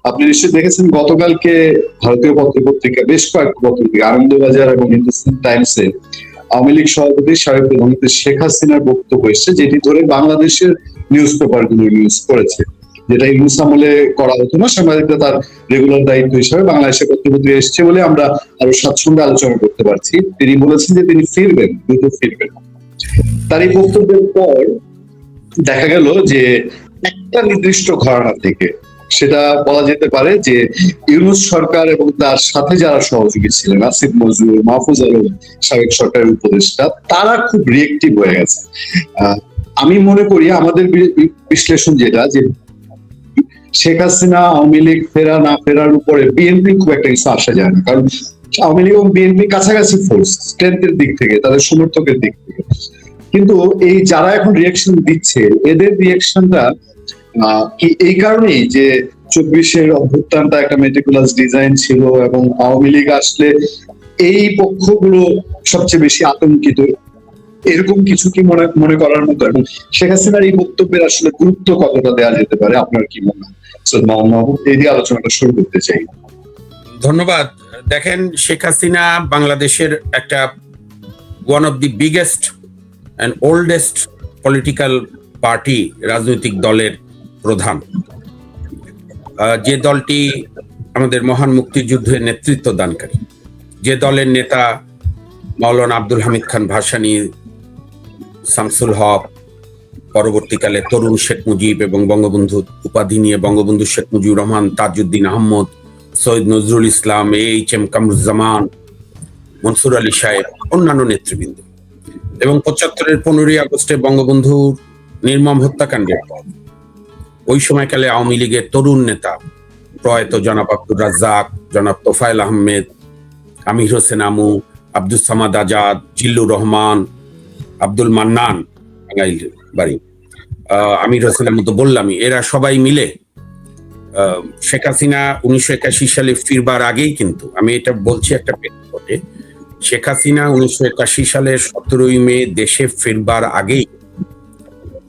আপনি নিশ্চয়ই দেখেছেন গতকালকে ভারতীয় পত্রপত্রিকা, বেশ কয়েকটি পত্রিকা, আনন্দবাজার এবং হিন্দুস্তান টাইমসে আওয়ামী লীগ সভাপতি সাবেক প্রধানমন্ত্রী শেখ হাসিনার বক্তব্য এসেছে, যেটি ধরে বাংলাদেশের নিউজ পেপার গুলো নিউজ করেছে, যেটা ইউনূস আমলে করা হতো না। সাংবাদিকতা তার রেগুলার দায়িত্ব হিসাবে বাংলাদেশের পত্রপত্রিকা এসছে বলে আমরা আরো স্বাচ্ছন্দ্যে আলোচনা করতে পারছি। তিনি বলেছেন যে তিনি ফিরবেন, দ্রুত ফিরবেন। তার এই বক্তব্যের পর দেখা গেল যে একটা নির্দিষ্ট ঘরানা থেকে, সেটা বলা যেতে পারে যে ইউনূস সরকার এবং তার সাথে যারা সহযোগী ছিলেন, আসিফ নজরুল, মাহফুজ আলম সাবেক সরকারের উপদেষ্টা, তারা খুব রিয়েক্টিভ হয়ে গেছে। আমি মনে করি আমাদের বিশ্লেষণ যেটা, যে শেখ হাসিনা আওয়ামী লীগ ফেরা না ফেরার উপরে বিএনপি খুব একটা কিছু আসা যায় না, কারণ আওয়ামী লীগ এবং বিএনপি কাছাকাছি ফোর্স, স্ট্রেংথের দিক থেকে, তাদের সমর্থকের দিক থেকে। কিন্তু এই যারা এখন রিয়াকশন দিচ্ছে, এদের রিয়াকশনটা কি এই কারণেই যে 24-এর অভ্যুত্থানটা একটা মেটিকুলাস ডিজাইন ছিল এবং আওয়ামী লীগ আসলে এই পক্ষগুলো সবচেয়ে বেশি আতঙ্কিত, এরকম কিছু কি মনে করার মতো? এবং শেখ হাসিনার এই বক্তব্যের আসলে গুরুত্ব কতটা দেওয়া যেতে পারে, আপনার কি মনে হয়? এই দিয়ে আলোচনাটা শুরু করতে চাই। ধন্যবাদ। দেখেন, শেখ হাসিনা বাংলাদেশের একটা one of the biggest and oldest political party, রাজনৈতিক দলের প্রধান, যে দলটি আমাদের মহান মুক্তিযুদ্ধের নেতৃত্ব দানকারী, যে দলের নেতা মাওলানা আব্দুল হামিদ খান ভাসানী, শামসুল হক, পরবর্তীকালে তরুণ শেখ মুজিব এবং বঙ্গবন্ধু উপাধি নিয়ে বঙ্গবন্ধু শেখ মুজিবুর রহমান, তাজউদ্দিন আহমদ, সৈয়দ নজরুল ইসলাম, এইচ.এম. কামরুজ্জামান, মনসুর আলী সাহেব, অন্যান্য নেতৃবৃন্দ, এবং 75-এর 15ই আগস্টে বঙ্গবন্ধুর নির্মম হত্যাকাণ্ডের পর ওই সময়কালে আওয়ামী লীগের তরুণ নেতা প্রয়াত জনাব আব্দুর রাজ্জাক, জনাব তোফায়েল আহমেদ, আমির হোসেন আমু, আব্দুস সামাদ আজাদ, জিল্লুর রহমান, আব্দুল মান্নান বাড়ি, আমির হোসেন আমু তো বললামই, এরা সবাই মিলে শেখ হাসিনা 1981 সালে ফিরবার আগেই, কিন্তু আমি এটা বলছি একটা প্রেক্ষাপটে, শেখ হাসিনা 1981 সালের 17ই মে দেশে ফিরবার আগেই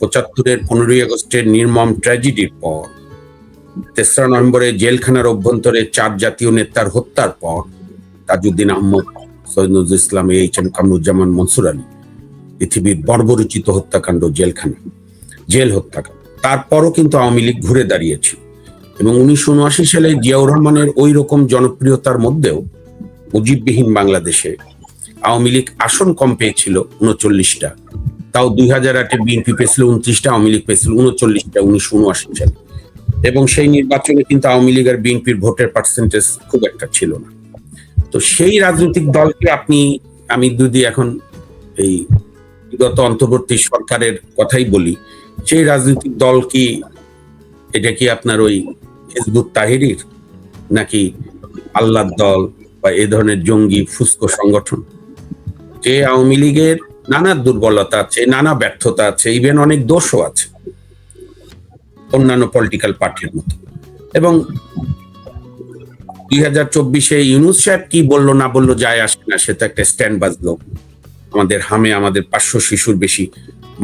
75-এর 15ই আগস্টের নির্মম ট্র্যাজেডির পর, 3রা নভেম্বরে জেলখানার অভ্যন্তরে 4 জাতীয় নেতার হত্যার পর, তাজউদ্দিন আহমদ, সৈয়দ নজরুল ইসলাম, এইচ.এম. কামরুজ্জামান, মনসুর আলী, পৃথিবীর বর্বরোচিত হত্যাকাণ্ড, জেল হত্যাকাণ্ড, তারপরও কিন্তু আওয়ামী লীগ ঘুরে দাঁড়িয়েছিল। এবং 1979 সালে জিয়াউর রহমানের ওই রকম জনপ্রিয়তার মধ্যেও মুজিববিহীন বাংলাদেশে আওয়ামী লীগ আসন কম পেয়েছিল 39টা, তাও 2008-এ বিএনপি পেয়েছিল 29টা, আওয়ামী লীগ পেয়েছিল 39টা 1979 সালে। এবং সেই নির্বাচনে কিন্তু আওয়ামী লীগ আর বিএনপির ভোটের পার্সেন্টেজ খুব একটা ছিল না। তো সেই রাজনৈতিক দলকে আমি যদি এখন এই বিগত অন্তর্বর্তী সরকারের কথাই বলি, সেই রাজনৈতিক দল কি, এটা কি আপনার ওই হিজবুত তাহরির, নাকি আল্লাহর দল বা এ ধরনের জঙ্গি ফুস্কো সংগঠন? যে আওয়ামী লীগের নানা দুর্বলতা আছে, নানা ব্যর্থতা আছে, ইভেন অনেক দোষও আছে অন্যান্য পলিটিক্যাল পার্টির মতো। এবং 2024-এ ইউনূস সাহেব কি বললো না বললো যায় আসে না, সে তো একটা স্ট্যান্ড বাজলো। আমাদের 500 শিশুর বেশি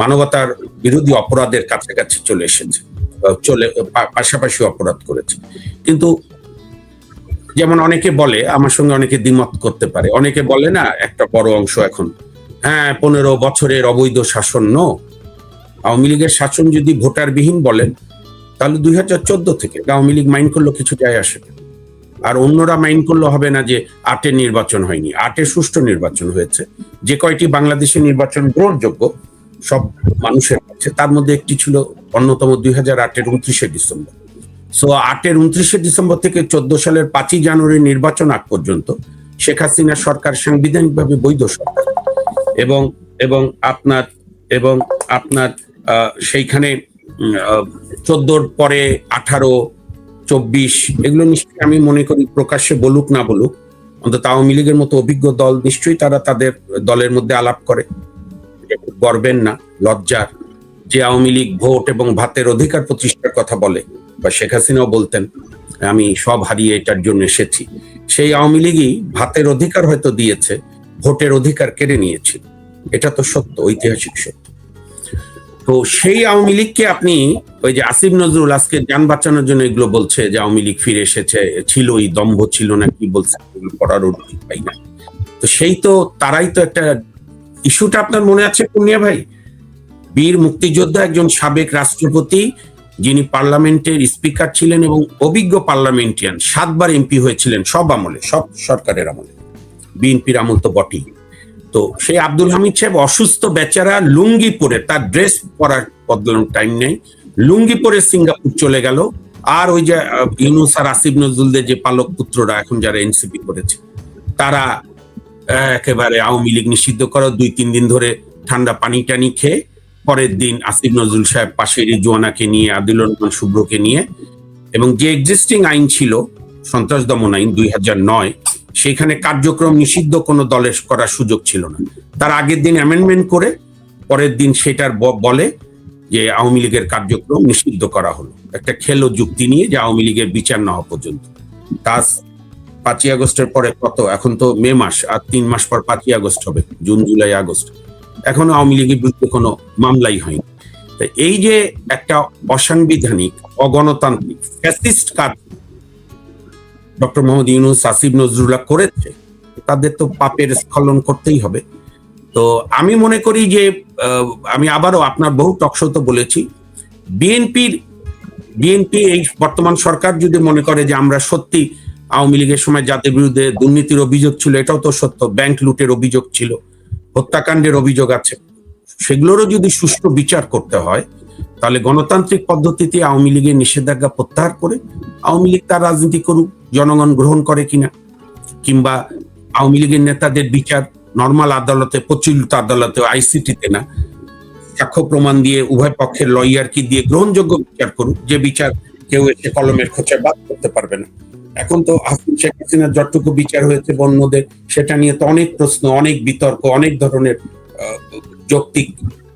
মানবতার বিরোধী অপরাধের কাছাকাছি চলে এসেছে, পাশাপাশি অপরাধ করেছে। কিন্তু যেমন অনেকে বলে, আমার সঙ্গে অনেকে দ্বিমত করতে পারে, অনেকে বলে না একটা বড় অংশ এখন, 15 বছরের অবৈধ শাসন, আওয়ামী লীগের শাসন যদি ভোটারবিহীন বলেন, তাহলে 2014 থেকে আওয়ামী লীগ মাইন্ড করলো কিছু যায় আসে না। আর অন্যরা মাইন্ড করলে হবে না যে 8-এ নির্বাচন হয়নি। 8-এ সুষ্ঠু নির্বাচন হয়েছে, যে কয়টি বাংলাদেশের নির্বাচন গ্রহণযোগ্য সব মানুষের কাছে, তার মধ্যে একটি ছিল অন্যতম 2008-এর 29শে ডিসেম্বর। সো 8-এর 29শে ডিসেম্বর থেকে 14 সালের 5ই জানুয়ারি নির্বাচন আগ পর্যন্ত শেখ হাসিনা সরকার সাংবিধানিকভাবে বৈধ সরকার। এবং আপনার সেইখানে 14-র পরে 18, 24 এগুলো নিশ্চয়ই আমি মনে করি প্রকাশ্যে বলুক না বলুক, অন্তত আওয়ামী লীগের মতো অভিজ্ঞ দল নিশ্চয়ই তারা তাদের দলের মধ্যে আলাপ করে। গর্বের না, লজ্জার যে আওয়ামী লীগ ভোট এবং ভাতের অধিকার প্রতিষ্ঠার কথা বলে, বা শেখ হাসিনাও বলতেন আমি সব হারিয়ে এটার জন্য এসেছি। সেই আওয়ামী লীগই ভাতের অধিকার হয়তো দিয়েছে, ভোটের অধিকার কেড়ে নিয়েছিল। এটা তো সত্য, ঐতিহাসিক সত্য। তো সেই আওয়ামী লীগকে আপনি ওই যে আসিফ নজরুল আজকে যান বাঁচানোর জন্য এগুলো বলছে যে আওয়ামী লীগ ফিরে এসেছে, ছিল এই দম্ভ ছিল না কি বলছে, এগুলো পড়ার ঠিক পাই না। তো সেই তো তারাই তো একটা ইস্যুটা আপনার মনে আছে পুনিয়া ভাই, বীর মুক্তিযোদ্ধা একজন সাবেক রাষ্ট্রপতি যিনি পার্লামেন্টের স্পিকার ছিলেন এবং অভিজ্ঞ পার্লামেন্টিয়ান, 7 বার এমপি হয়েছিলেন সব আমলে, সব সরকারের আমলে, বিএনপির আমল তো বটেই। তো সেই আব্দুল হামিদ সাহেব অসুস্থ বেচারা লুঙ্গি পরে, তার ড্রেস পরার বদলানোর টাইম নেই, লুঙ্গি পরে সিঙ্গাপুর চলে গেল। আর ওই যে ইউনূস আর আসিফ নজরুলদের যে পালক পুত্ররা এখন যারা এনসিপি করেছে, তারা একেবারে আওয়ামী লীগ নিষিদ্ধ করো 2-3 দিন ধরে ঠান্ডা পানি টানি খেয়ে, পরের দিন আসিফ নজরুল সাহেব পাশে রিজওয়ানাকে নিয়ে, আদিলুর রহমান শুভ্রকে নিয়ে, এবং যে এক্সিস্টিং আইন ছিল সন্ত্রাস দমন আইন 2009, সেখানে কার্যক্রম নিষিদ্ধ কোনো দলের করার সুযোগ ছিল না। তার আগের দিন অ্যামেন্ডমেন্ট করে পরের দিন সেটার বলে যে আওয়ামী লীগের কার্যক্রম নিষিদ্ধ করা হলো, একটা খেলো যুক্তি নিয়ে যে আওয়ামী লীগের বিচার না হওয়া পর্যন্ত। তা 5ই আগস্টের পরে কত, এখন তো মে মাস, আর 3 মাস পর 5ই আগস্ট হবে, জুন জুলাই আগস্ট, এখনো আওয়ামী লীগের বিরুদ্ধে কোনো মামলাই হয়নি। এই যে একটা অসাংবিধানিক, অগণতান্ত্রিক, ফ্যাসিস্ট কাজ ডক্টর মোহাম্মদ ইউনূস, আসিফ নজরুল্লাহ করেছে, তাদের তো পাপের স্খলন করতেই হবে। তো আমি মনে করি যে আমি আবারও আপনার বহু টকশোতে বলেছি, বিএনপি এই বর্তমান সরকার যদি মনে করে যে আমরা সত্যি আওয়ামী লীগের সময় যাদের বিরুদ্ধে দুর্নীতির অভিযোগ ছিল, এটাও তো সত্য, ব্যাংক লুটের অভিযোগ ছিল, হত্যাকাণ্ডের অভিযোগ আছে, সেগুলোরও যদি সুষ্ঠু বিচার করতে হয়, তাহলে গণতান্ত্রিক পদ্ধতিতে আওয়ামী লীগের নিষেধাজ্ঞা প্রত্যাহার করে আওয়ামী লীগ তার রাজনীতি করুক, জনগণ গ্রহণ করে কিনা, কিংবা আওয়ামী লীগের নেতাদের বিচার নর্মাল আদালতে, প্রচলিত আদালতে, আইসিটিতে না, সাক্ষ্য প্রমাণ দিয়ে উভয় পক্ষের লয়ারকে দিয়ে গ্রহণযোগ্য বিচার করুক, যে বিচার কেউ এসে কলমের খোঁচায় বাদ করতে পারবে না। এখন তো শেখ হাসিনার যতটুকু বিচার হয়েছে বন্যদের, সেটা নিয়ে তো অনেক প্রশ্ন, অনেক বিতর্ক, অনেক ধরনের যৌক্তিক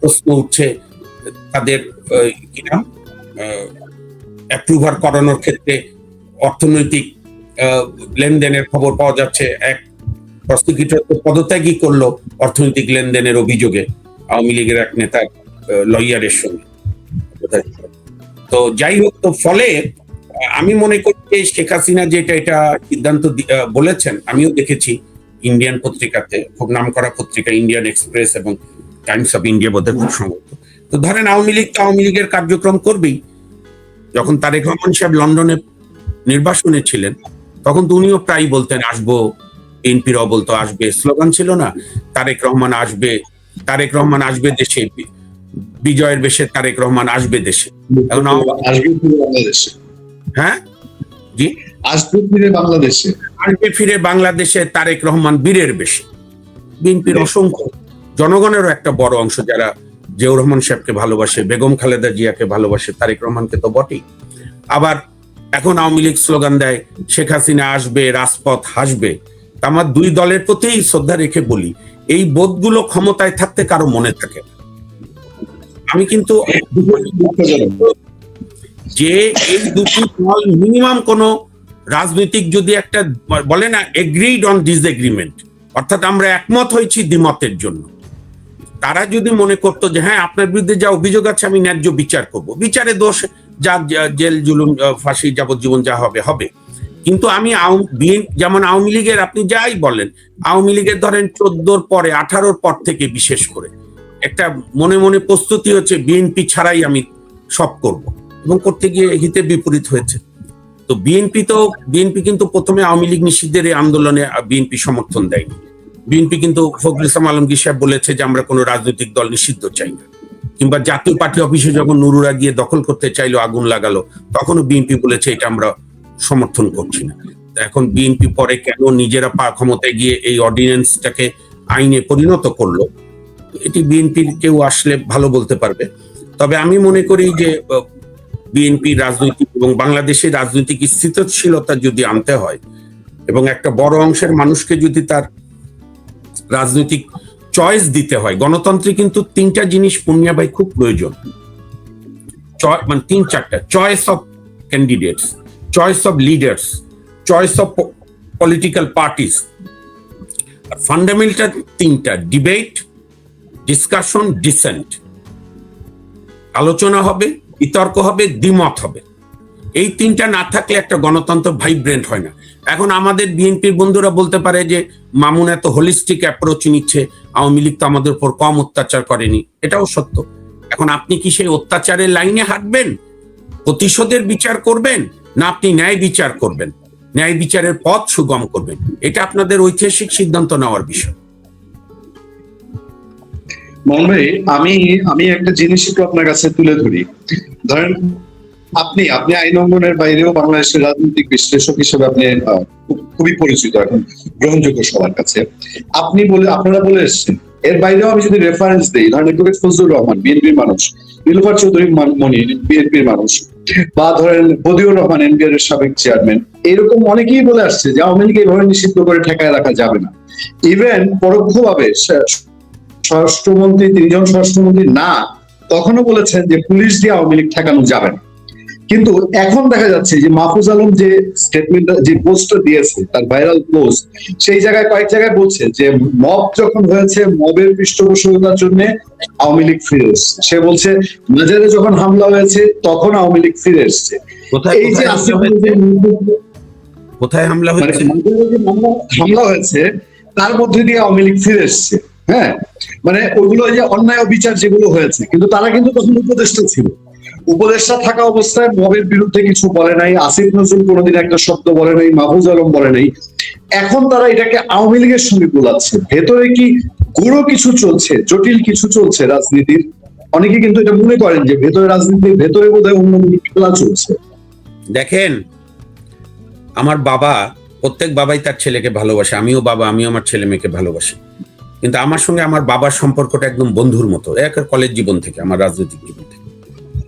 প্রশ্ন উঠছে। তাদের কি নাম অ্যাপ্রুভার করানোর ক্ষেত্রে অর্থনৈতিক লেনদেনের খবর পাওয়া যাচ্ছে, এক প্রসিকিউটর তো পদত্যাগই করলো অর্থনৈতিক লেনদেনের অভিযোগে আওয়ামী লীগের এক নেতার লয়ারের সঙ্গে। তো যাই হোক, তো ফলে আমি মনে করি যে শেখ হাসিনা যেটা এটা সিদ্ধান্ত বলেছেন, আমিও দেখেছি ইন্ডিয়ান পত্রিকাতে, খুব নামকরা পত্রিকা ইন্ডিয়ান এক্সপ্রেস এবং টাইমস অফ ইন্ডিয়া বোধহয় খুব সম্ভবত। তো ধরেন আওয়ামী লীগ তো আওয়ামী লীগের কার্যক্রম করবেই। যখন তারেক রহমান সাহেব লন্ডনে নির্বাসনে ছিলেন, তখন তো উনিও প্রায় বলতেন আসবো, বিএনপিরাও বলতো আসবে, স্লোগান ছিল না তারেক রহমান আসবে, তারেক রহমান আসবে দেশে, বিজয়ের বেশে তারেক রহমান আসবে দেশে। এখন আসবে বাংলাদেশে, হ্যাঁ জি, আসবে ফিরে বাংলাদেশে, আসবে ফিরে বাংলাদেশে তারেক রহমান বীরের বেশে। বিএনপির অসংখ্য জনগণেরও একটা বড় অংশ যারা জিয়াউর রহমান সাহেবকে ভালোবাসে, বেগম খালেদা জিয়াকে ভালোবাসে, তারেক রহমানকে তো বটেই। আবার এখন আওয়ামী লীগ স্লোগান দেয় শেখ হাসিনা আসবে, রাজপথ হাসবে। আমার দুই দলের প্রতি শ্রদ্ধা রেখে বলি, এই বোধগুলো ক্ষমতায় থাকতে কারো মনে থাকে না। আমি কিন্তু যে এই দুটি দল মিনিমাম কোন রাজনৈতিক যদি একটা বলে না এগ্রিড অন ডিসএগ্রিমেন্ট, অর্থাৎ আমরা একমত হয়েছি দ্বিমতের জন্য, তারা যদি মনে করতো যে হ্যাঁ আপনার বিরুদ্ধে যা অভিযোগ আছে আমি ন্যায্য বিচার করব, বিচারে দোষ যা জেল জুলুম ফাঁসি যাবজ্জীবন যা হবে হবে, কিন্তু আমি যেমন আওয়ামী লীগের আপনি যাই বলেন, আওয়ামী লীগের ধরেন 14 পরে 18 পর থেকে বিশেষ করে একটা মনে মনে প্রস্তুতি হচ্ছে বিএনপি ছাড়াই আমি সব করব, এবং করতে গিয়ে হিতে বিপরীত হয়েছে। তো বিএনপি কিন্তু প্রথমে আওয়ামী লীগ নিষিদ্ধের এই আন্দোলনে বিএনপি সমর্থন দেয়নি। বিএনপি কিন্তু ফখরুল ইসলাম আলমগীর সাহেব বলেছে যে আমরা কোনো রাজনৈতিক দল নিষিদ্ধ চাই না, কিংবা জাতীয় পার্টি অফিসে যখন নুরুরা গিয়ে দখল করতে চাইলো, আগুন লাগালো, তখনও বিএনপি বলেছে এটা আমরা সমর্থন করছি না। এখন বিএনপি পরে কেন নিজেরা ক্ষমতায় গিয়ে এই অর্ডিন্যান্সটাকে আইনে পরিণত করলো, এটি বিএনপির কেউ আসলে ভালো বলতে পারবে। তবে আমি মনে করি যে বিএনপি রাজনৈতিক এবং বাংলাদেশের রাজনৈতিক স্থিতিশীলতা যদি আনতে হয়, এবং একটা বড় অংশের মানুষকে যদি তার রাজনৈতিক চয়েস দিতে হয়, গণতন্ত্রে কিন্তু 3টা জিনিস পুনিয়া ভাই খুব প্রয়োজন, মানে 3-4টা: choice of candidates, choice of leaders, choice of political parties. Fundamental 3টা: ডিবেট, ডিসকাশন, ডিসেন্ট। আলোচনা হবে, বিতর্ক হবে, দ্বিমত হবে। এই তিনটা না থাকলে একটা গণতন্ত্র ভাইব্রেন্ট হয় না। এখন আমাদের বিএনপির বন্ধুরা বলতে পারে যে মামুন এত হোলিস্টিক অ্যাপ্রোচ নিচ্ছে, আওয়ামী লীগ তো আমাদের উপর কম অত্যাচার করেনি, এটাও সত্য। এখন আপনি কি সেই অত্যাচারের লাইনে হাঁটবেন, প্রতিশোধের বিচার করবেন, না আপনি ন্যায় বিচার করবেন, ন্যায় বিচারের পথ সুগম করবেন? এটা আপনাদের ঐতিহাসিক সিদ্ধান্ত নেওয়ার বিষয়। মোহন ভাই, আমি আমি একটা জিনিস একটু আপনার কাছে তুলে ধরি। ধরেন আপনি আপনি আইন অঙ্গনের বাইরেও বাংলাদেশের রাজনৈতিক বিশ্লেষক হিসেবে আপনি খুবই পরিচিত, এখন গ্রহণযোগ্য সবার কাছে। আপনারা বলে এসছেন, এর বাইরেও আমি যদি রেফারেন্স দিই, ধরেন অ্যাডভোকেট ফজলুর রহমান বিএনপির মানুষ, নীলুফার চৌধুরী মনি বিএনপির মানুষ, বা ধরেন বদিউর রহমান এনবিআর এর সাবেক চেয়ারম্যান, এরকম অনেকেই বলে আসছে যে আওয়ামী লীগ এইভাবে নিষিদ্ধ করে ঠেকায় রাখা যাবে না। ইভেন পরোক্ষভাবে স্বরাষ্ট্রমন্ত্রী, তিনজন স্বরাষ্ট্রমন্ত্রী না তখনও বলেছেন যে পুলিশ দিয়ে আওয়ামী লীগ ঠেকানো যাবে না। কিন্তু এখন দেখা যাচ্ছে যে মাহফুজ আলম যে স্টেটমেন্ট, যে পোস্টটা দিয়েছে, তার ভাইরাল পোস্ট, সেই জায়গায় কয়েক জায়গায় বলছে যে মব যখন হয়েছে, মবের পৃষ্ঠপোষকতার জন্য আওয়ামী লীগ ফিরে এসছে। সে বলছে মাজারে যখন হামলা হয়েছে তখন আওয়ামী লীগ ফিরে এসছে। এই যে কোথায় হামলা হয়েছে, হামলা হয়েছে তার মধ্যে দিয়ে আওয়ামী লীগ ফিরে এসছে। হ্যাঁ, মানে ওইগুলো যে অন্যায় বিচার যেগুলো হয়েছে, কিন্তু তারা কিন্তু তখন উপদেষ্টা ছিল। উপদেষ্টা থাকা অবস্থায় মবের বিরুদ্ধে কিছু বলে নাই, আসিফ নজরুল কোনোদিন একটা শব্দ বলে নাই, মাহফুজ আলম বলে নাই। এখন তারা এটাকে আওয়ামী লীগের সঙ্গে গোলাচ্ছে। ভেতরে কি গুঁড়ো কিছু চলছে, জটিল কিছু চলছে রাজনীতির? অনেকে কিন্তু এটা মনে করেন যে ভেতরে রাজনীতির ভেতরে বোধহয় অন্য খেলা চলছে। দেখেন, আমার বাবা, প্রত্যেক বাবাই তার ছেলেকে ভালোবাসে, আমিও বাবা, আমিও আমার ছেলে মেয়েকে ভালোবাসি। কিন্তু আমার সঙ্গে আমার বাবার সম্পর্কটা একদম বন্ধুর মতো, এক কলেজ জীবন থেকে, আমার রাজনৈতিক জীবন থেকে।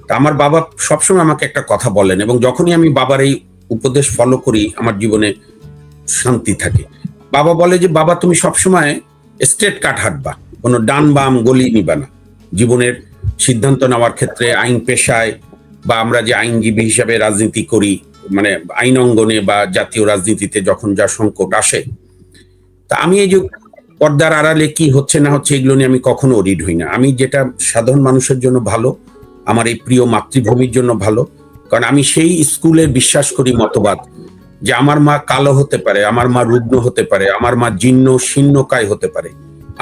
তা আমার বাবা সবসময় আমাকে একটা কথা বলেন, এবং যখনই আমি বাবার এই উপদেশ ফলো করি আমার জীবনে শান্তি থাকে। বাবা বলে যে বাবা, তুমি সবসময় স্ট্রেট কাট হাঁটবা, কোনো ডান বাম গলি নিবা না জীবনের সিদ্ধান্ত নেওয়ার ক্ষেত্রে। আইন পেশায় বা আমরা যে আইনজীবী হিসাবে রাজনীতি করি, মানে আইন অঙ্গনে বা জাতীয় রাজনীতিতে যখন যা সংকট আসে, তা আমি এই যে পর্দার আড়ালে কি হচ্ছে না হচ্ছে এগুলো নিয়ে আমি কখনো অরিড হই না। আমি যেটা সাধারণ মানুষের জন্য ভালো, আমার এই প্রিয় মাতৃভূমির জন্য ভালো। কারণ আমি সেই স্কুলে বিশ্বাস করি মতবাদ যে আমার মা কালো হতে পারে, আমার মা রুগ্ন হতে পারে, আমার মা জীর্ণ শীর্ণকায় হতে পারে,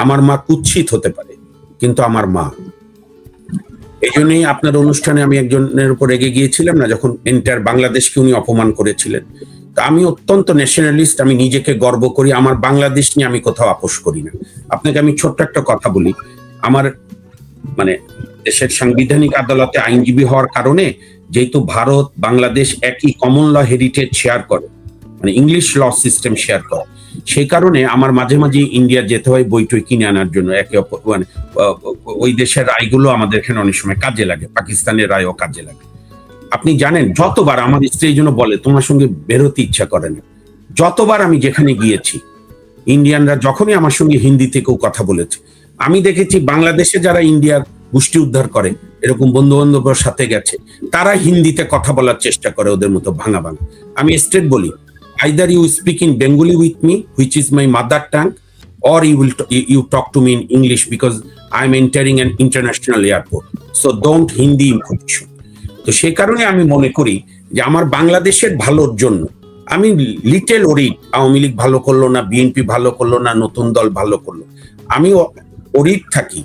আমার মা কুৎসিত হতে পারে, কিন্তু আমার মা। এই জন্যই আপনার অনুষ্ঠানে আমি একজনের উপর রেগে গিয়েছিলাম না, যখন এন্টার বাংলাদেশকে উনি অপমান করেছিলেন। তা আমি অত্যন্ত ন্যাশনালিস্ট, আমি নিজেকে গর্ব করি, আমার বাংলাদেশ নিয়ে আমি কোথাও আপোষ করি না। আপনাকে আমি ছোট্ট একটা কথা বলি, আমার মানে দেশের সাংবিধানিক আদালতে আইনজীবী হওয়ার কারণে, যেহেতু ভারত বাংলাদেশ একই কমন ল হেরিটেজ শেয়ার করে, মানে ইংলিশ ল সিস্টেম শেয়ার করে, সেই কারণে আমার মাঝে মাঝে ইন্ডিয়া যেতে হয় বই টই কিনে আনার জন্য। একে অপর মানে ওই দেশের রায়গুলো আমাদের এখানে অনেক সময় কাজে লাগে, পাকিস্তানের রায়ও কাজে লাগে। আপনি জানেন, যতবার আমার স্ত্রী এই জন্য বলে তোমার সঙ্গে বেরোতে ইচ্ছা করে না, যতবার আমি যেখানে গিয়েছি ইন্ডিয়ানরা যখনই আমার সঙ্গে হিন্দিতে কেউ কথা বলেছে, আমি দেখেছি বাংলাদেশে যারা ইন্ডিয়ার গোষ্ঠী উদ্ধার করে, এরকম বন্ধু বান্ধবের সাথে গেছে, তারা হিন্দিতে কথা বলার চেষ্টা করে ওদের মতো ভাঙা ভাঙা। আমি স্ট্রেট বলি, either you speak in Bengali with me which is my mother tongue, or you talk to me in English because I'm entering an international airport, so don't Hindi imposition. তো সেই কারণে আমি মনে করি যে আমার বাংলাদেশের ভালোর জন্য আমি লিটেল অরিড, আওয়ামী লীগ ভালো করলো না, বিএনপি ভালো করলো না, নতুন দল ভালো করলো, আমি অরিড থাকি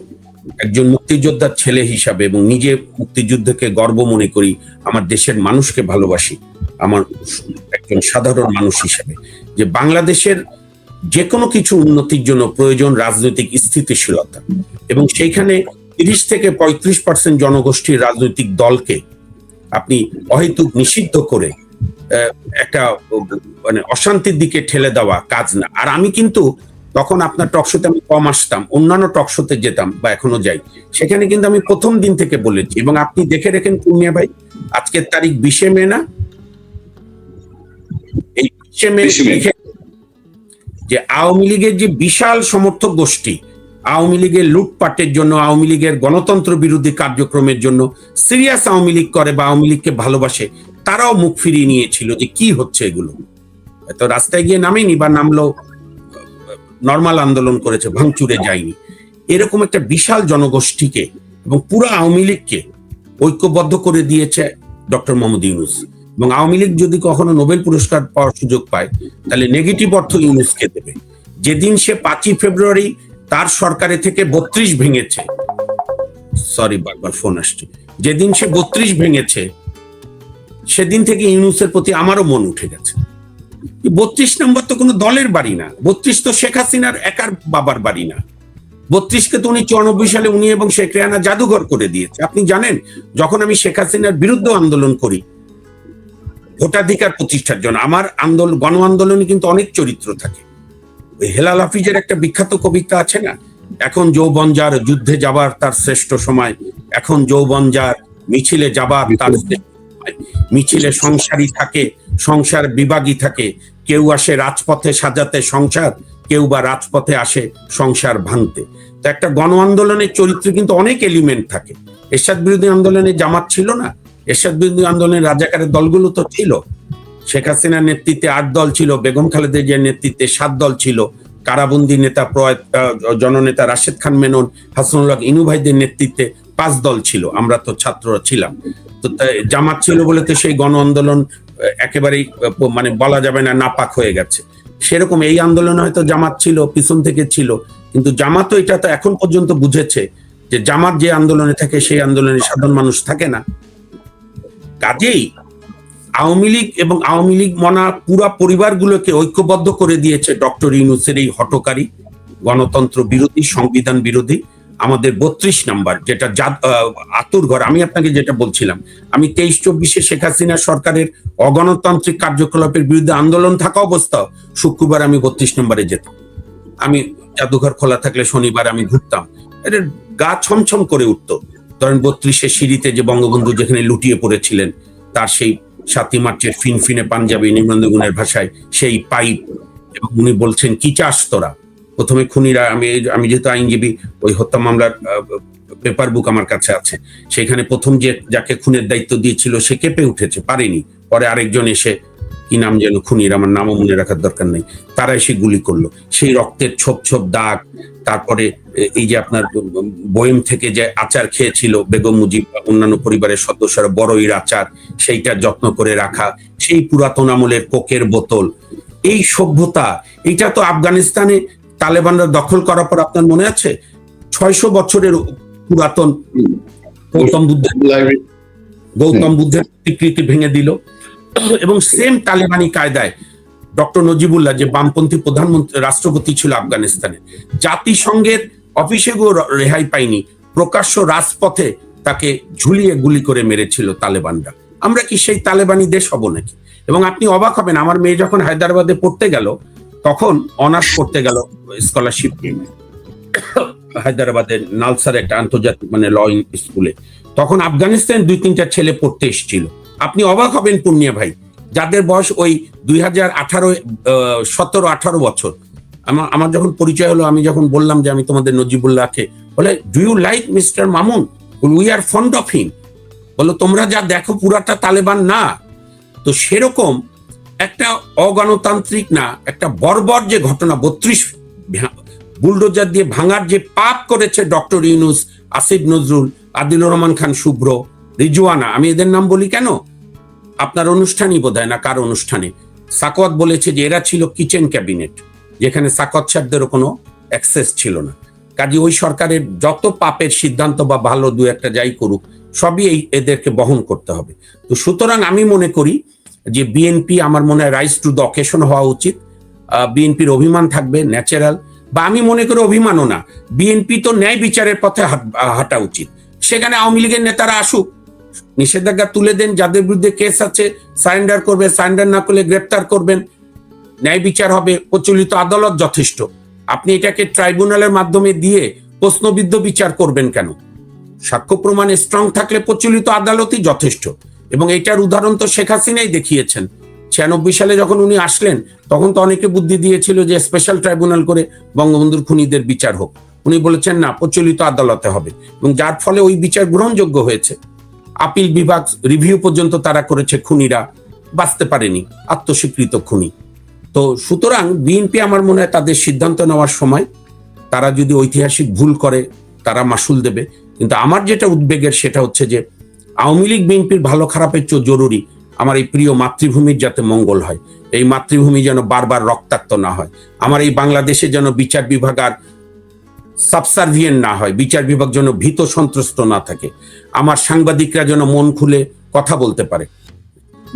একজন মুক্তিযোদ্ধার ছেলে হিসাবে, এবং নিজে মুক্তিযুদ্ধকে গর্ব মনে করি, আমার দেশের মানুষকে ভালোবাসি আমার একজন সাধারণ মানুষ হিসাবে, যে বাংলাদেশের যে কোনো কিছু উন্নতির জন্য প্রয়োজন রাজনৈতিক স্থিতিশীলতা, এবং সেইখানে 30 থেকে 35% জনগোষ্ঠীর রাজনৈতিক দলকে আপনি অহেতুক নিষিদ্ধ করে একটা মানে অশান্তির দিকে ঠেলে দেওয়া কাজ না। আর আমি কিন্তু তখন আপনার টকশোতে আমি কম আসতাম, অন্যান্য টকশোতে যেতাম বা এখনো যাই, সেখানে কিন্তু আমি প্রথম দিন থেকে বলেছি, এবং আপনি দেখে রেখেন পূর্ণিয়া ভাই, আজকের তারিখ 20 মে না, এই 20 মে যে আওয়ামী লীগের যে বিশাল সমর্থক গোষ্ঠী আওয়ামী লীগের লুটপাটের জন্য, আওয়ামী লীগের গণতন্ত্র বিরোধী কার্যক্রমের জন্য সিরিয়াস আওয়ামী লীগ করে বা আওয়ামী লীগকে ভালোবাসে, তারাও মুখ ফিরিয়ে নিয়েছিল যে কি হচ্ছে এগুলো। তো রাস্তায় গিয়ে নামেনি, বা নামলো নর্মাল আন্দোলন করেছে, ভাঙচুরে যায়নি। এরকম একটা বিশাল জনগোষ্ঠীকে এবং পুরো আওয়ামী লীগকে ঐক্যবদ্ধ করে দিয়েছে ডক্টর মোহাম্মদ ইউনূস। এবং আওয়ামী লীগ যদি কখনো নোবেল পুরস্কার পাওয়ার সুযোগ পায় তাহলে নেগেটিভ অর্থ ইউনূসকে দেবে। যেদিন সে 5ই ফেব্রুয়ারি তার সরকারে থেকে 32 ভেঙেছে, সরি বারবার ফোন আসছে, যেদিন সে 32 ভেঙেছে সেদিন থেকে ইউনূসের প্রতি আমারও মন উঠে গেছে। 32 নম্বর তো কোনো দলের বাড়ি না, 32 তো শেখ হাসিনার একার বাবার বাড়ি না। 32কে তো উনি 94 সালে উনি এবং শেখ রেহানা জাদুঘর করে দিয়েছে। আপনি জানেন, যখন আমি শেখ হাসিনার বিরুদ্ধে আন্দোলন করি ভোটাধিকার প্রতিষ্ঠার জন্য, আমার আন্দোলন গণ আন্দোলনে কিন্তু অনেক চরিত্র থাকে। হেলাল হাফিজের একটা বিখ্যাত কবিতা আছে না, এখন যৌবন যার যুদ্ধে যাবার তার শ্রেষ্ঠ সময়, এখন যৌবন যার মিছিলে যাবার তার শ্রেষ্ঠ সময়। মিছিলে সংসারই থাকে, সংসার বিভাগী থাকে, কেউ আসে রাজপথে সাজাতে সংসার, কেউ বা রাজপথে আসে সংসার ভাঙতে। তো একটা গণ আন্দোলনের চরিত্রে কিন্তু অনেক এলিমেন্ট থাকে। এরশাদ বিরোধী আন্দোলনে জামাত ছিল না, এরশাদ বিরোধী আন্দোলনের রাজাকারের দলগুলো তো ছিল। শেখ হাসিনার নেতৃত্বে 8 দল ছিল, বেগম খালেদা জিয়ার নেতৃত্বে 7 দল ছিল, কারাবন্দী নেতা প্রয়াত জননেতা রাশেদ খান মেনন, হাসানুল্লাহ ইনু ভাইদের নেতৃত্বে 5 দল ছিল, আমরা তো ছাত্ররা ছিলাম। তো জামাত ছিল বলে তো সেই গণ আন্দোলন একেবারেই মানে বলা যাবে না নাপাক হয়ে গেছে। সেরকম এই আন্দোলনে হয়তো জামাত ছিল, পিছন থেকে ছিল, কিন্তু জামাতও এটা তো এখন পর্যন্ত বুঝেছে যে জামাত যে আন্দোলনে থাকে সেই আন্দোলনে সাধারণ মানুষ থাকে না। কাজেই আওয়ামী লীগ এবং আওয়ামী লীগ মনা পুরা পরিবারগুলোকে ঐক্যবদ্ধ করে দিয়েছে ডক্টর ইউনূসের এই হঠকারী, গণতন্ত্র বিরোধী, সংবিধান বিরোধী আমাদের 32 নাম্বার, যেটা আতুর ঘর। আমি আপনাকে যেটা বলছিলাম, আমি 23-24-এ শেখ হাসিনা সরকারের অগণতান্ত্রিক কার্যকলাপের বিরুদ্ধে আন্দোলন থাকা অবস্থাও শুক্রবার আমি 32 নম্বরে যেতাম। আমি জাদুঘর খোলা থাকলে শনিবার আমি ঘুরতাম, এটা গা ছমছম করে উঠতো। ধরেন 32-এর সিঁড়িতে যে বঙ্গবন্ধু যেখানে লুটিয়ে পড়েছিলেন, তার সেই 7ই মার্চের ফিনফিনে পাঞ্জাবি নির্মলেন্দু গুণের ভাষায় সেই পাইপ, এবং উনি বলছেন কি চাস তোরা। প্রথমে খুনিরা, আমি যেহেতু আইনজীবী, ওই হত্যা মামলার পেপার বুক আমার কাছে আছে, সেখানে প্রথম যে যাকে খুনের দায়িত্ব দিয়েছিল সে কেঁপে উঠেছে, পারেনি। পরে আরেকজন এসে, কি নাম যেন খুনির, আমার নামও মনে রাখার দরকার নেই, তারা এসে গুলি করলো। সেই রক্তের ছোপ ছোপ দাগ, তারপরে এই যে আপনার বয়েম থেকে যে আচার খেয়েছিল বেগম মুজিব অন্যান্য পরিবারের সদস্যরা, বড়ইর আচার, সেইটা যত্ন করে রাখা, সেই পুরাতন আমলের কোকের বোতল, এই সভ্যতা, এইটা তো আফগানিস্তানে তালেবানরা দখল করার পর আপনার মনে আছে 600 বছরের পুরাতন গৌতম বুদ্ধের প্রতিকৃতি ভেঙে দিল। এবং সেম তালেবানি কায়দায় ডক্টর নজিবুল্লাহ, যে বামপন্থী প্রধানমন্ত্রী রাষ্ট্রপতি ছিল আফগানিস্তানের, জাতিসংঘের অফিসে রেহাই পায়নি, প্রকাশ্য রাজপথে তাকে ঝুলিয়ে গুলি করে মেরেছিল তালেবানরা। আমরা কি সেই তালেবানি দেশ হব নাকি? এবং আপনি অবাক হবেন, আমার মেয়ে যখন হায়দ্রাবাদে পড়তে গেল, তখন অনার্স করতে গেল স্কলারশিপ হায়দ্রাবাদের নালসার একটা আন্তর্জাতিক মানে ল স্কুলে, তখন আফগানিস্তান 2-3টা ছেলে পড়তে এসেছিল। আপনি অবাক হবেন পূর্ণিয়া ভাই, যাদের বয়স ওই 2017-18 বছর। আমার যখন পরিচয় হলো, আমি যখন বললাম যে আমি তোমাদের নজিবুল্লাহকে, বলে do you like mister Mamun, we are fond of him. বলো তোমরা যা দেখো পুরাটা তালেবান না। তো সেরকম একটা অগণতান্ত্রিক না, একটা বর্বর যে ঘটনা 32 বুলডোজার দিয়ে ভাঙার যে পাপ করেছে ডক্টর ইউনূস, আসিফ নজরুল, আদিলুর রহমান খান শুভ্র, রিজওয়ানা, আমি এদের নাম বলি কেন, আপনার অনুষ্ঠানই বোধহয় না কার অনুষ্ঠানে সাকওয়াত বলেছে যে এরা ছিল কিচেন ক্যাবিনেট, যেখানে সাকওয়াত সাহেবদেরও কোনো অ্যাক্সেস ছিল না। কাজে ওই সরকারের যত পাপের সিদ্ধান্ত বা ভালো দু একটা যাই করুক, সবই এদেরকে বহন করতে হবে। তো সুতরাং আমি মনে করি যে বিএনপি, আমার মনে হয় রাইজ টু দ্য অকেশন হওয়া উচিত। বিএনপির অভিমান থাকবে ন্যাচারাল, বা আমি মনে করি অভিমানও না, বিএনপি তো ন্যায় বিচারের পথে হাঁটা উচিত। সেখানে আওয়ামী লীগের নেতারা আসুক, নিষেধাজ্ঞা তুলে দেন, যাদের বিরুদ্ধে কেস আছে সারেন্ডার করবে, সারেন্ডার না করলে গ্রেপ্তার করবেন, ন্যায় বিচার হবে, প্রচলিত আদালত যথেষ্ট। আপনি এটাকে ট্রাইব্যুনালের মাধ্যমে দিয়ে প্রশ্নবিদ্ধ বিচার করবেন কেন? সাক্ষ্য প্রমাণ স্ট্রং থাকলে প্রচলিত আদালতই যথেষ্ট। এবং এটার উদাহরণ তো শেখ হাসিনাই দেখিয়েছেন। 96 সালে যখন উনি আসলেন, তখন তো অনেকে বুদ্ধি দিয়েছিল যে স্পেশাল ট্রাইব্যুনাল করে বঙ্গবন্ধুর খুনিদের বিচার হোক। উনি বলেছেন না, প্রচলিত আদালতে হবে, এবং যার ফলে ওই বিচার গ্রহণযোগ্য হয়েছে। আপিল বিভাগ রিভিউ পর্যন্ত তারা করেছে, খুনিরা বাঁচতে পারেনি, আত্মস্বীকৃত খুনি। তো সুতরাং বিএনপি, আমার মনে হয় তাদের সিদ্ধান্ত নেওয়ার সময় তারা যদি ঐতিহাসিক ভুল করে তারা মাসুল দেবে। কিন্তু আমার যেটা উদ্বেগের সেটা হচ্ছে যে আওয়ামী লীগ বিএনপির ভালো খারাপের চেয়ে জরুরি আমার এই প্রিয় মাতৃভূমির যাতে মঙ্গল হয়, এই মাতৃভূমি যেন বারবার রক্তাক্ত না হয়, আমার এই বাংলাদেশে যেন বিচার বিভাগ আর সাবসার্ভিয়েন্ট না হয়, বিচার বিভাগ যেন ভীত সন্ত্রস্ত না থাকে, আমার সাংবাদিকরা যেন মন খুলে কথা বলতে পারে,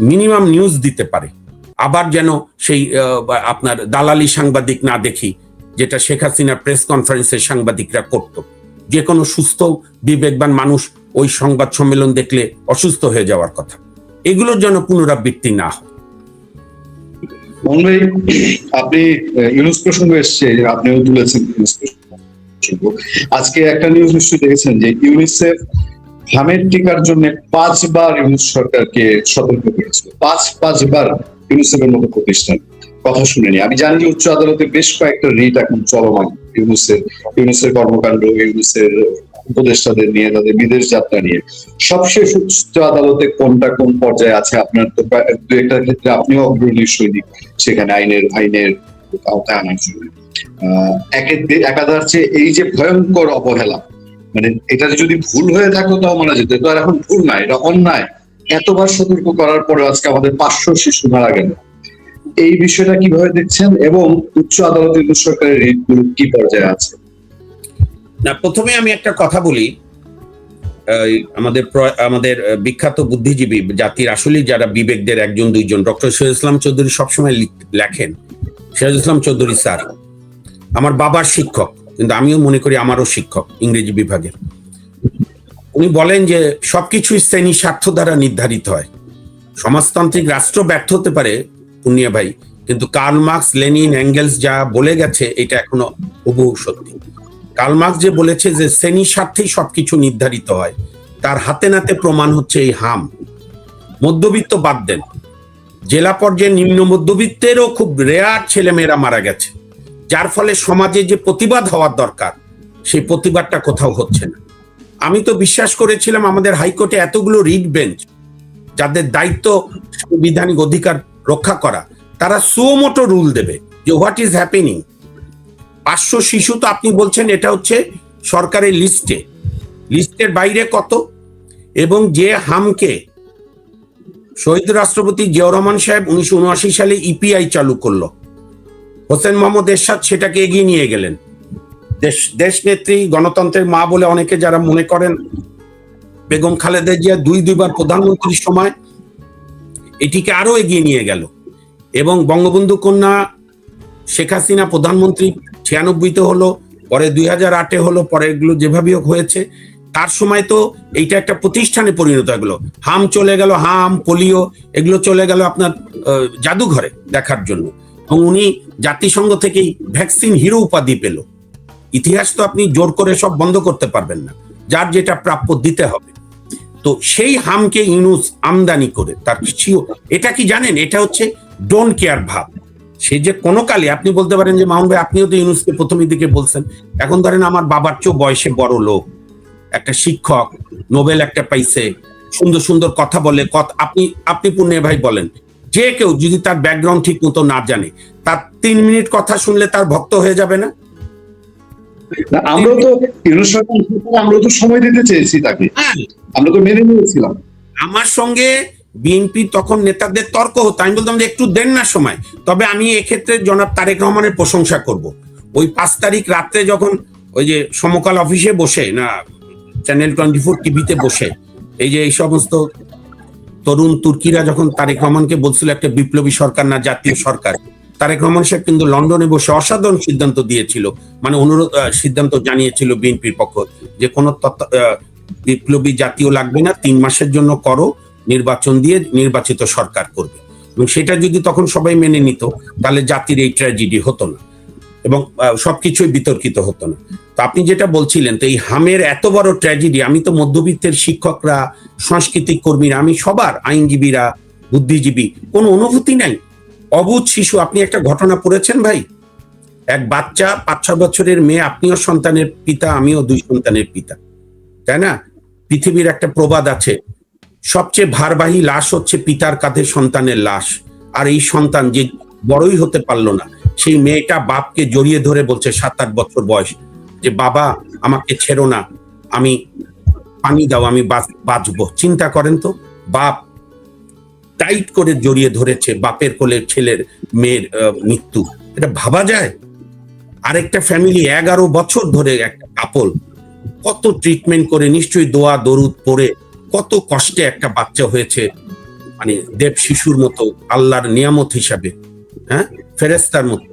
মিনিমাম নিউজ দিতে পারে, আবার যেন সেই আপনার দালালি সাংবাদিক না দেখি যেটা শেখ হাসিনা প্রেস কনফারেন্সের সাংবাদিকরা করত। যে কোনো সুস্থ বিবেকবান মানুষ ওই সংবাদ সম্মেলন দেখলে অসুস্থ হয়ে যাওয়ার কথা। এগুলোর যেন পুনরাবৃত্তি না হয়। মোহন ভাই, আপনি ইউনুস প্রসঙ্গ এসছে, আপনিও তুলেছেন ইউনুস প্রসঙ্গ। আজকে একটা নিউজ নিশ্চয়ই দেখেছেন যে ইউনিসেফ হামের টিকার জন্য 5 বার ইউনুস সরকারকে সতর্ক করেছিল। 5বার ইউনিসেফের মতো প্রতিষ্ঠান কথা শুনেনি। আমি জানি যে উচ্চ আদালতে বেশ কয়েকটা রিট এখন চলমান ইউনুসের কর্মকাণ্ড, ইউনুসের উপদেষ্টাদের নিয়ে, তাদের বিদেশ যাত্রা নিয়ে। সবশেষ উচ্চ আদালতে কোনটা কোন পর্যায়ে আছে? আপনার তো দু একটা ক্ষেত্রে আপনিও অগ্রণী সৈনিক সেখানে আইনের আওতায় আনার জন্য। একাধার চেয়ে এই যে ভয়ঙ্কর অবহেলা, মানে এটা যদি ভুল হয়ে থাকতো তাও মানা যেত, তো আর এখন ভুল না, এটা অন্যায়। এতবার সতর্ক করার পরে আজকে আমাদের 500 শিশু মারা গেল। এই বিষয়টা কিভাবে দেখছেন এবং উচ্চ আদালতের সরকারের রিটগুলো কি পর্যায়ে আছে? না, প্রথমে আমি একটা কথা বলি, আমাদের বিখ্যাত বুদ্ধিজীবী জাতির আসলে যারা বিবেকদের একজন দুইজন, ডক্টর শহীদ ইসলাম চৌধুরী সবসময় লেখেন। শহীদ ইসলাম চৌধুরী স্যার আমার বাবার শিক্ষক, কিন্তু আমিও মনে করি আমারও শিক্ষক ইংরেজি বিভাগের। উনি বলেন যে সবকিছুই শ্রেণী স্বার্থ দ্বারা নির্ধারিত হয়। সমাজতান্ত্রিক রাষ্ট্র ব্যর্থ হতে পারে পুনিয়া ভাই, কিন্তু কার্ল মার্কস, লেনিন, এঙ্গেলস যা বলে গেছে এটা এখনো হুবহু সত্যি। কার্ল মার্কস যে বলেছে যে শ্রেণী স্বার্থেই সবকিছু নির্ধারিত হয়, তার হাতে নাতে প্রমাণ হচ্ছে এই হাম। মধ্যবিত্ত বাদ দেন, জেলা পর্যায়ে নিম্ন মধ্যবিত্তেরও খুব রেয়ার ছেলেমেয়েরা মারা গেছে, যার ফলে সমাজে যে প্রতিবাদ হওয়ার দরকার সেই প্রতিবাদটা কোথাও হচ্ছে না। আমি তো বিশ্বাস করেছিলাম আমাদের হাইকোর্টে এতগুলো রিট বেঞ্চ যাদের দায়িত্ব সাংবিধানিক অধিকার রক্ষা করা, তারা সুমোটো রুল দেবে যে হোয়াট ইজ হ্যাপেনিং। 500 শিশু তো আপনি বলছেন এটা হচ্ছে সরকারের লিস্টের বাইরে কত, এবং যে হামকে শহীদ রাষ্ট্রপতি জিয়াউর রহমান সাহেব 1979 সালে ইপিআই চালু করলো, হোসেন মোহাম্মদ এরশাদ সেটাকে এগিয়ে নিয়ে গেলেন। দেশ নেত্রী, গণতন্ত্রের মা বলে অনেকে যারা মনে করেন, বেগম খালেদা জিয়া দুইবার প্রধানমন্ত্রীর সময় এটিকে আরো এগিয়ে নিয়ে গেল, এবং বঙ্গবন্ধু কন্যা শেখ হাসিনা প্রধানমন্ত্রী 96-তে হলো, পরে 2008-এ হলো, পরে এগুলো যেভাবে হয়েছে। তার সময় তো এইটা একটা প্রতিষ্ঠানে পরিণত হয়ে গেল। হাম চলে গেল, হাম, পোলিও এগুলো চলে গেল আপনার জাদুঘরে দেখার জন্য, এবং উনি জাতিসংঘ থেকেই ভ্যাকসিন হিরো উপাধি পেল। ইতিহাস তো আপনি জোর করে সব বন্ধ করতে পারবেন না, যার যেটা প্রাপ্য দিতে হবে। তো সেই হামকে ইউনুস আমদানি করে তার এটা কি জানেন, এটা হচ্ছে ডোন্ট কেয়ার ভাব। সে যে কোনো কালে আপনি বলতে পারেন যে মামুন ভাই আপনিও তো ইউনুসকে প্রথমের দিকে বলছেন, এখন ধরেন আমার বাবার চেয়েও বয়সে বড় লোক, একটা শিক্ষক, নোবেল একটা পাইছে, সুন্দর সুন্দর কথা বলে, আপনি পুণ্যে ভাই বলেন, যে কেউ যদি তার ব্যাকগ্রাউন্ড ঠিক মতো না জানে, তার 3 মিনিট কথা শুনলে তার ভক্ত হয়ে যাবে না? আমরা তো ইউনুস সরকার, আমরা তো সময় দিতে চেয়েছি তাকে, আমরা তো মেনে নিয়েছিলাম। আমার সঙ্গে বিএনপি তখন নেতাদের তর্ক হতো, আমি বলতাম যে একটু দেন না সময়। তবে আমি এক্ষেত্রে জনাব তারেক রহমানের প্রশংসা করব। ওই 5 তারিখ রাত্রে যখন ওই যে সমকাল অফিসে বসে না, চ্যানেল 24 টিভিতে বসে এই যে এই সমস্ত তরুণ তুর্কিরা যখন তারেক রহমানকে বলছিল একটা বিপ্লবী সরকার না জাতীয় সরকার, তারেক রহমান সাহেব কিন্তু লন্ডনে বসে অসাধারণ সিদ্ধান্ত দিয়েছিল, মানে সিদ্ধান্ত জানিয়েছিল বিএনপির পক্ষ যে কোনো বিপ্লবী জাতীয় লাগবে না, 3 মাসের জন্য করো, নির্বাচন দিয়ে নির্বাচিত সরকার করবে। এবং সেটা যদি তখন সবাই মেনে নিত তাহলে জাতির এই ট্র্যাজেডি হতো না এবং সবকিছুই বিতর্কিত হতো না। তো আপনি যেটা বলছিলেন, তো এই হামের এত বড় ট্র্যাজেডি, আমি তো মধ্যবিত্তের শিক্ষকরা, সাংস্কৃতিক কর্মীরা, আমি সবার, আইনজীবীরা, বুদ্ধিজীবী, কোনো অনুভূতি নাই। অবুঝ শিশু। আপনি একটা ঘটনা পড়েছেন ভাই, এক বাচ্চা 5-6 বছরের মেয়ে, আপনিও সন্তানের পিতা, আমিও 2 সন্তানের পিতা, তাই না? পৃথিবীর একটা প্রবাদ আছে, সবচেয়ে ভারবাহী লাশ হচ্ছে পিতার কাঁধে সন্তানের লাশ। আর এই সন্তান যে বড়ই হতে পারলো না, সেই মেয়েটা বাপকে জড়িয়ে ধরে বলছে 7-8 বছর বয়স যে বাবা আমাকে ছেড়ো না, আমি পানি দাও, আমি বাঁচবো। চিন্তা করেন তো, বাপ টাইট করে জড়িয়ে ধরেছে, বাপের কোলে ছেলের মেয়ের মৃত্যু, এটা ভাবা যায়? আরেকটা ফ্যামিলি 11 বছর ধরে একটা কাপল কত ট্রিটমেন্ট করে, নিশ্চয়ই দোয়া দরুদ পড়ে কত কষ্টে একটা বাচ্চা হয়েছে, মানে দেব শিশুর মতো, আল্লাহর নিয়ামত হিসাবে, হ্যাঁ, ফেরেস্তার মতো।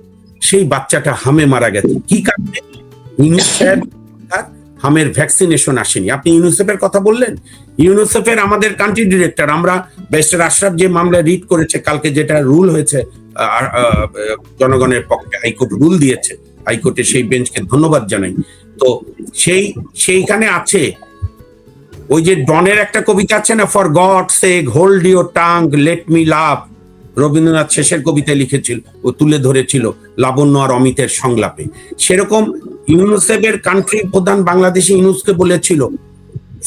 সেই বাচ্চাটা হামে মারা গেছে। কি কারণে? ইউনিসেফ হামের ভ্যাকসিনেশন আসেনি। আপনি ইউনিসেফের কথা বললেন, ইউনিসেফের আমাদের কান্ট্রি ডিরেক্টর, আমরা ব্যারিস্টার আশরাফ যে মামলা রিড করেছে কালকে, যেটা রুল হয়েছে জনগণের পক্ষে, হাইকোর্ট রুল দিয়েছে, হাইকোর্টে সেই বেঞ্চকে ধন্যবাদ জানাই। তো সেইখানে আছে ওই যে ডনের একটা কবিতা আছে না, for God sake hold your tongue let me লাভ, রবীন্দ্রনাথ শেষের কবিতায় লিখেছিল, ও তুলে ধরেছিল লাবণ্য আর অমিতের সংলাপে। সেরকম ইউনিসেফের কান্ট্রি প্রধান বাংলাদেশে ইউনুসকে বলেছিল,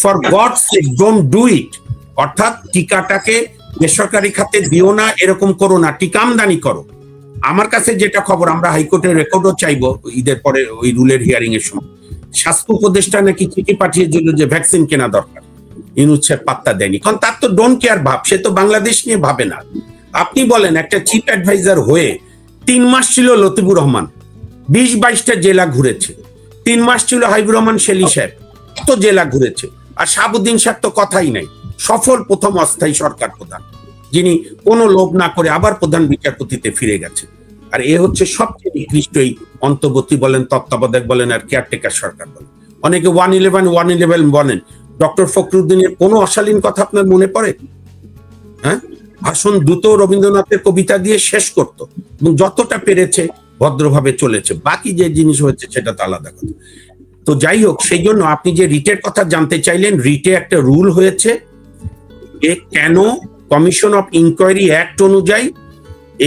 for God sake don't do it, অর্থাৎ টিকাটাকে বেসরকারি খাতে দিও না, এরকম করো না, টিকা আমদানি করো। আমার কাছে যেটা খবর, আমরা হাইকোর্টের রেকর্ডও চাইবো ঈদের পরে ওই রুলের হিয়ারিং এর সময়, স্বাস্থ্য উপদেষ্টা নাকি চিঠি পাঠিয়েছিল যে ভ্যাকসিন কেনা দরকার, ইউনুসেফ পাত্তা দেয়নি, কারণ তার তো ডোন্ট কেয়ার ভাব, সে তো বাংলাদেশ নিয়ে ভাবে না। আপনি বলেন, একটা চিফ অ্যাডভাইজার হয়ে 3 মাস ছিল লতিফুর রহমান, 20-22টা জেলা ঘুরেছে। 3 মাস ছিল হাবিবুর রহমান শেলী সাহেব, কত জেলা ঘুরেছে। আর শাহাবুদ্দিন সাহেব তো কথাই নাই, সফল প্রথম অস্থায়ী সরকার প্রধান, যিনি কোনো লোভ না করে আবার প্রধান বিচারপতিতে ফিরে গেছে। আর এ হচ্ছে সবচেয়ে নিকৃষ্ট এই অন্তর্বর্তী বলেন, তত্ত্বাবধায়ক বলেন, আর কেয়ারটেকার সরকার বলেন। অনেকে 111 বলেন, ডক্টর ফখরুদ্দিনের কোনো অশালীন কথা আপনার মনে পড়ে? হ্যাঁ, ভাষণ দ্রুত রবীন্দ্রনাথের কবিতা দিয়ে শেষ করত, এবং যতটা পেরেছে ভদ্রভাবে চলেছে। বাকি যে জিনিস হয়েছে সেটা তো আলাদা কথা। তো যাই হোক, সেই জন্য আপনি যে রিটের কথা জানতে চাইলেন, রিটে একটা রুল হয়েছে যে কেন কমিশন অফ ইনকোয়ারি অ্যাক্ট অনুযায়ী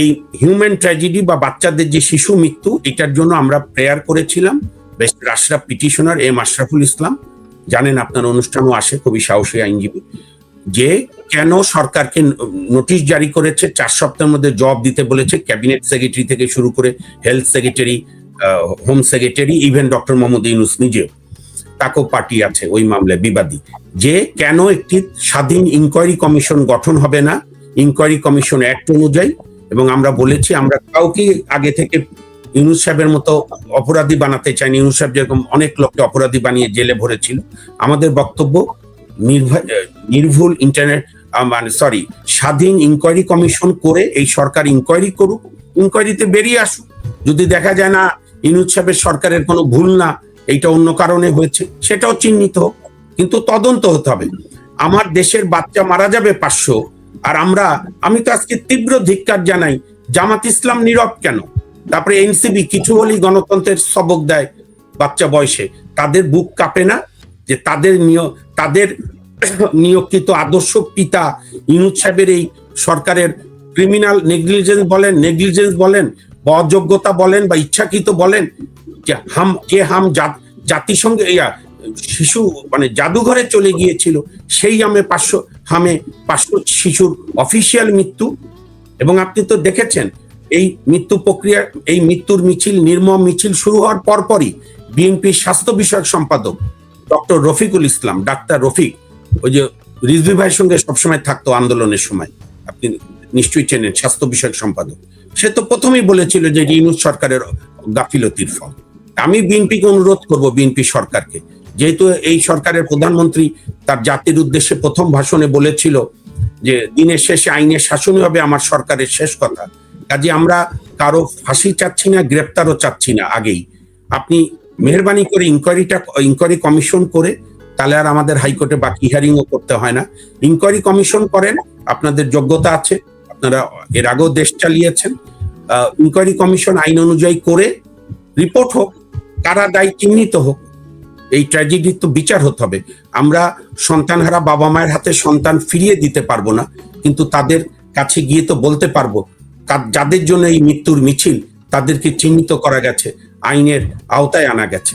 এই হিউম্যান ট্র্যাজেডি বা বাচ্চাদের যে শিশু মৃত্যু, এটার জন্য আমরা প্রেয়ার করেছিলাম। Barrister Ashraf petitioner M Ashraful Islam, জানেন আপনার অনুষ্ঠানও আসে, খুবই সাহসী আইনজীবী, যে কেন সরকারকে নোটিশ জারি করেছে, 4 সপ্তাহের মধ্যে জবাব দিতে বলেছে, ক্যাবিনেট সেক্রেটারি থেকে শুরু করে health secretary, home secretary, even doctor Mohammad Yunus নিজেও, তাকেও পার্টি আছে ওই মামলায় বিবাদী, যে কেন একটি স্বাধীন ইনকোয়ারি কমিশন গঠন হবে না ইনকোয়ারি কমিশন অ্যাক্ট অনুযায়ী। এবং আমরা বলেছি, আমরা কাউকে আগে থেকে ইউনূস সাহেবের মতো অপরাধী বানাতে চাইনি। ইউনূস সাহেব যেরকম অনেক লোককে অপরাধী বানিয়ে জেলে ভরেছিল, আমাদের বক্তব্য নির্ভুল স্বাধীন ইনকোয়ারি কমিশন করে এই সরকার ইনকোয়ারি করুক, ইনকোয়ারিতে বেরিয়ে আসুক। যদি দেখা যায় না ইউনূস সাহেবের সরকারের কোনো ভুল না, এইটা অন্য কারণে হয়েছে, সেটাও চিহ্নিত হোক, কিন্তু তদন্ত হতে হবে। আমার দেশের বাচ্চা মারা যাবে 500, আর আমি তো আজকে তীব্র ধিক্কার জানাই, জামাত ইসলাম নীরব কেন? তারপরে এনসিবি কিছু হলেই গণতন্ত্রের সবক দেয় বাচ্চা বয়সে, তাদের বুক কাঁপে না যে তাদের নিয়োগকৃত আদর্শ পিতা ইউনূস সাহেবের এই সরকারের ক্রিমিনাল নেগলিজেন্স বলেন বা অযোগ্যতা বলেন বা ইচ্ছাকৃত বলেন, যে জাতিসংঘে শিশু মানে জাদুঘরে চলে গিয়েছিল, সেই 500 শিশুর অফিসিয়াল মৃত্যু। এবং আপনি তো দেখেছেন এই মৃত্যু প্রক্রিয়া, এই মৃত্যুর মিছিল, নির্মম মিছিল শুরু হওয়ার পরপরই বিএনপির স্বাস্থ্য বিষয়ক সম্পাদক ডক্টর রফিকুল ইসলাম, ডাক্তার রফিক, ওই যে রিজভী ভাইয়ের সঙ্গে সবসময় থাকতো আন্দোলনের সময়, আপনি নিশ্চয়ই চেনেন, স্বাস্থ্য বিষয়ক সম্পাদক, সে তো প্রথমেই বলেছিল যে ইউনূস সরকারের গাফিলতির ফল। আমি বিএনপিকে অনুরোধ করব, বিএনপি সরকারকে, যেহেতু এই সরকারের প্রধানমন্ত্রী তার জাতির উদ্দেশ্যে প্রথম ভাষণে বলেছিল যে দিনের শেষে আইনের শাসনই হবে আমার সরকারের শেষ কথা, কাজে আমরা কারো ফাঁসি চাচ্ছি না, গ্রেপ্তারও চাচ্ছি না। আগেই আপনি মেহরবানি করে ইনকোয়ারি কমিশন করে, তাহলে আর আমাদের হাইকোর্টে বাকি হিয়ারিংও করতে হয় না। ইনকোয়ারি কমিশন করেন, আপনাদের যোগ্যতা আছে, আপনারা এর আগেও দেশ চালিয়েছেন। ইনকোয়ারি কমিশন আইন অনুযায়ী করে রিপোর্ট হোক, কারা দায়ী চিহ্নিত হোক, এই ট্র্যাজেডির তো বিচার হতে হবে। আমরা সন্তানহারা বাবা মায়ের হাতে সন্তান ফিরিয়ে দিতে পারবো না, কিন্তু তাদের কাছে গিয়ে তো বলতে পারবো যাদের জন্য এই মৃত্যুর মিছিল, তাদেরকে চিহ্নিত করা গেছে, আইনের আওতায় আনা গেছে।